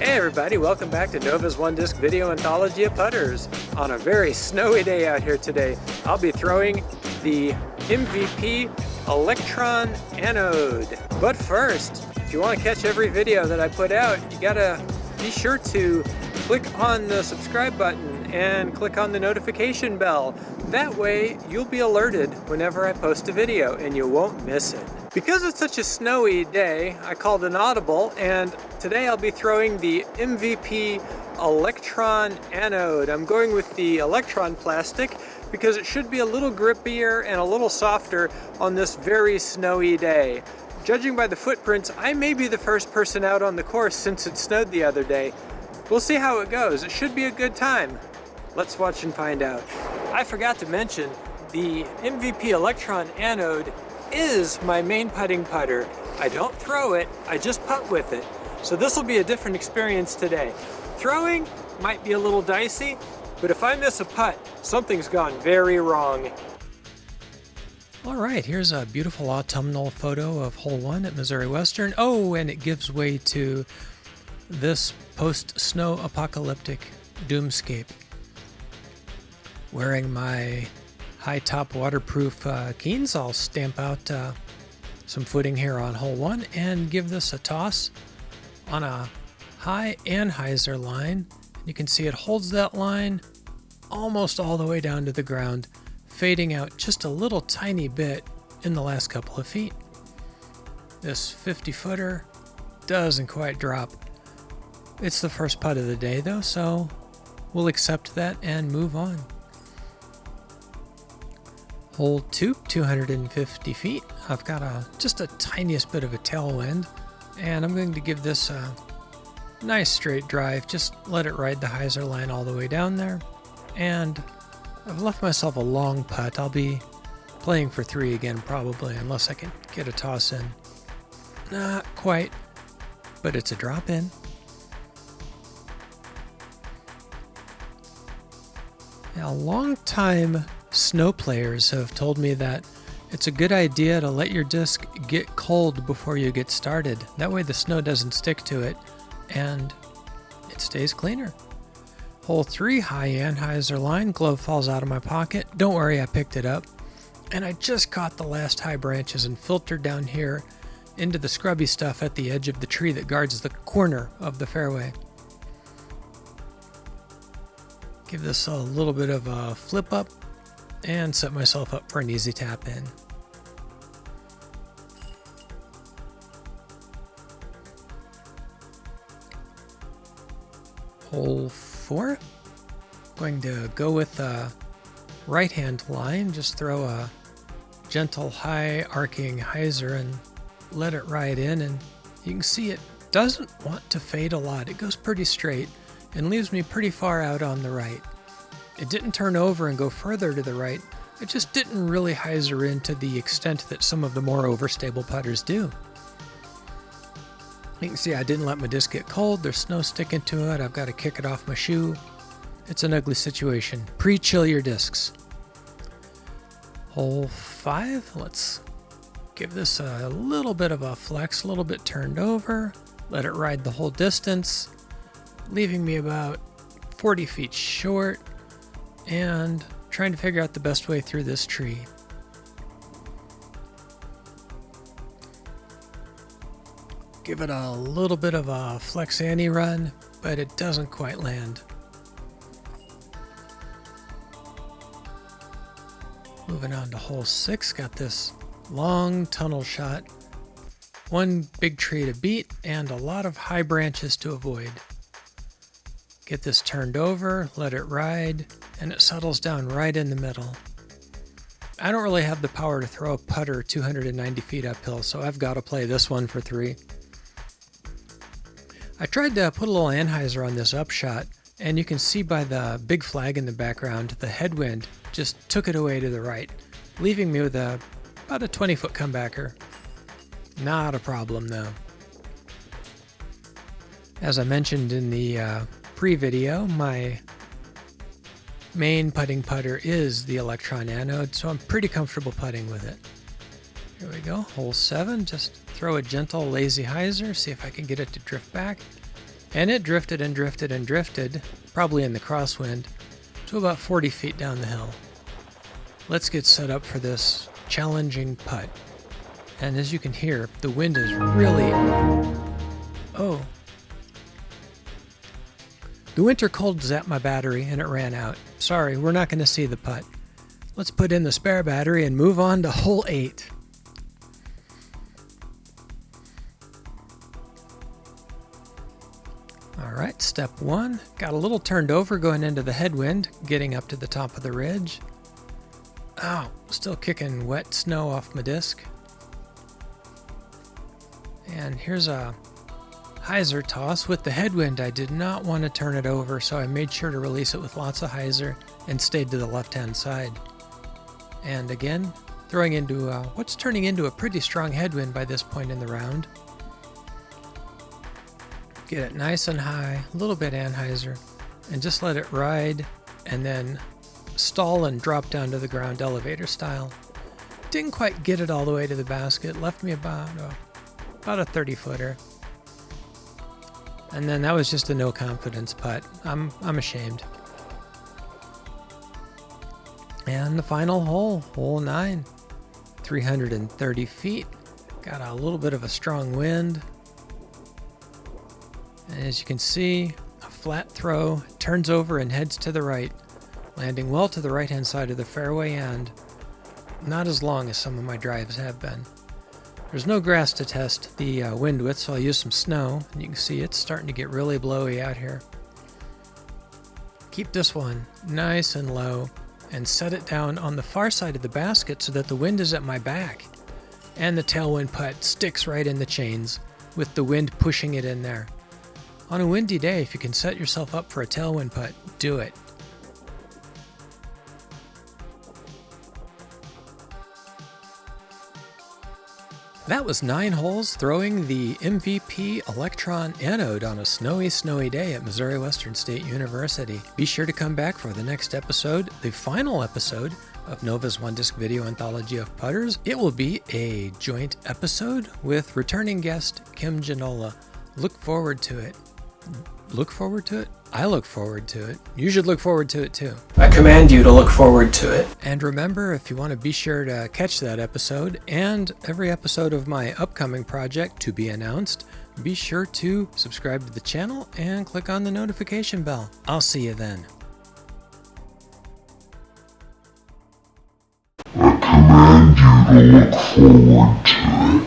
Hey everybody, welcome back to Nova's One Disc Video Anthology of Putters. On a very snowy day out here today, I'll be throwing the MVP Electron Anode. But first, if you want to catch every video that I put out, you gotta be sure to click on the subscribe button and click on the notification bell. That way, you'll be alerted whenever I post a video and you won't miss it. Because it's such a snowy day, I called an audible, and today I'll be throwing the MVP Electron Anode. I'm going with the Electron plastic because it should be a little grippier and a little softer on this very snowy day. Judging by the footprints, I may be the first person out on the course since it snowed the other day. We'll see how it goes. It should be a good time. Let's watch and find out. I forgot to mention, the MVP Electron Anode is my main putting putter. I don't throw it, I just putt with it. So this will be a different experience today. Throwing might be a little dicey, but if I miss a putt, something's gone very wrong. All right, here's a beautiful autumnal photo of hole 1 at Missouri Western. Oh, and it gives way to this post-snow apocalyptic doomscape. Wearing my high-top waterproof Keens, I'll stamp out some footing here on hole 1 and give this a toss on a high anhyzer line. You can see it holds that line almost all the way down to the ground, fading out just a little tiny bit in the last couple of feet. This 50-footer doesn't quite drop. It's the first putt of the day though, so we'll accept that and move on. Hole 2, 250 feet. I've got just a tiniest bit of a tailwind, and I'm going to give this a nice straight drive. Just let it ride the hyzer line all the way down there. And I've left myself a long putt. I'll be playing for 3 again probably, unless I can get a toss in. Not quite, but it's a drop in. Now, long-time snow players have told me that it's a good idea to let your disc get cold before you get started. That way the snow doesn't stick to it and it stays cleaner. Hole 3, high anhyzer line, glove falls out of my pocket. Don't worry, I picked it up. And I just caught the last high branches and filtered down here into the scrubby stuff at the edge of the tree that guards the corner of the fairway. Give this a little bit of a flip up and set myself up for an easy tap in. Hole 4. Going to go with a right hand line, just throw a gentle high arcing hyzer and let it ride in, and you can see it doesn't want to fade a lot. It goes pretty straight and leaves me pretty far out on the right. It didn't turn over and go further to the right. It just didn't really hyzer in to the extent that some of the more overstable putters do. You can see I didn't let my disc get cold. There's snow sticking to it. I've got to kick it off my shoe. It's an ugly situation. Pre-chill your discs. Hole 5. Let's give this a little bit of a flex, a little bit turned over. Let it ride the whole distance, leaving me about 40 feet short and trying to figure out the best way through this tree. Give it a little bit of a flex ante run, but it doesn't quite land. Moving on to hole 6, got this long tunnel shot. One big tree to beat and a lot of high branches to avoid. Get this turned over, let it ride, and it settles down right in the middle. I don't really have the power to throw a putter 290 feet uphill, so I've got to play this one for 3. I tried to put a little anhyzer on this upshot, and you can see by the big flag in the background, the headwind just took it away to the right, leaving me with about a 20-foot comebacker. Not a problem though. As I mentioned in the pre-video, my main putting putter is the Electron Anode, so I'm pretty comfortable putting with it. Here we go, hole 7, just throw a gentle lazy hyzer, see if I can get it to drift back. And it drifted and drifted and drifted, probably in the crosswind, to about 40 feet down the hill. Let's get set up for this challenging putt. And as you can hear, the wind is really... Oh. The winter cold zapped my battery and it ran out. Sorry, we're not going to see the putt. Let's put in the spare battery and move on to hole 8. Alright, step 1. Got a little turned over going into the headwind, getting up to the top of the ridge. Oh, still kicking wet snow off my disc. And here's a hyzer toss with the headwind. I did not want to turn it over, so I made sure to release it with lots of hyzer and stayed to the left-hand side. And again, throwing into what's turning into a pretty strong headwind by this point in the round. Get it nice and high, a little bit anhyzer, and just let it ride, and then stall and drop down to the ground elevator style. Didn't quite get it all the way to the basket, left me about a 30-footer. And then that was just a no confidence putt. I'm ashamed. And the final hole, hole 9, 330 feet. Got a little bit of a strong wind. And as you can see, a flat throw, turns over and heads to the right, landing well to the right-hand side of the fairway and not as long as some of my drives have been. There's no grass to test the wind with, so I'll use some snow. You can see it's starting to get really blowy out here. Keep this one nice and low and set it down on the far side of the basket so that the wind is at my back. And the tailwind putt sticks right in the chains with the wind pushing it in there. On a windy day, if you can set yourself up for a tailwind putt, do it. That was 9 holes throwing the MVP Electron Anode on a snowy day at Missouri Western State University. Be sure to come back for the next episode, the final episode of Nova's one-disc video anthology of putters. It will be a joint episode with returning guest Kim Janola. Look forward to it. Look forward to it? I look forward to it. You should look forward to it too. I command you to look forward to it. And remember, if you want to be sure to catch that episode and every episode of my upcoming project to be announced, be sure to subscribe to the channel and click on the notification bell. I'll see you then. I command you to look forward to it.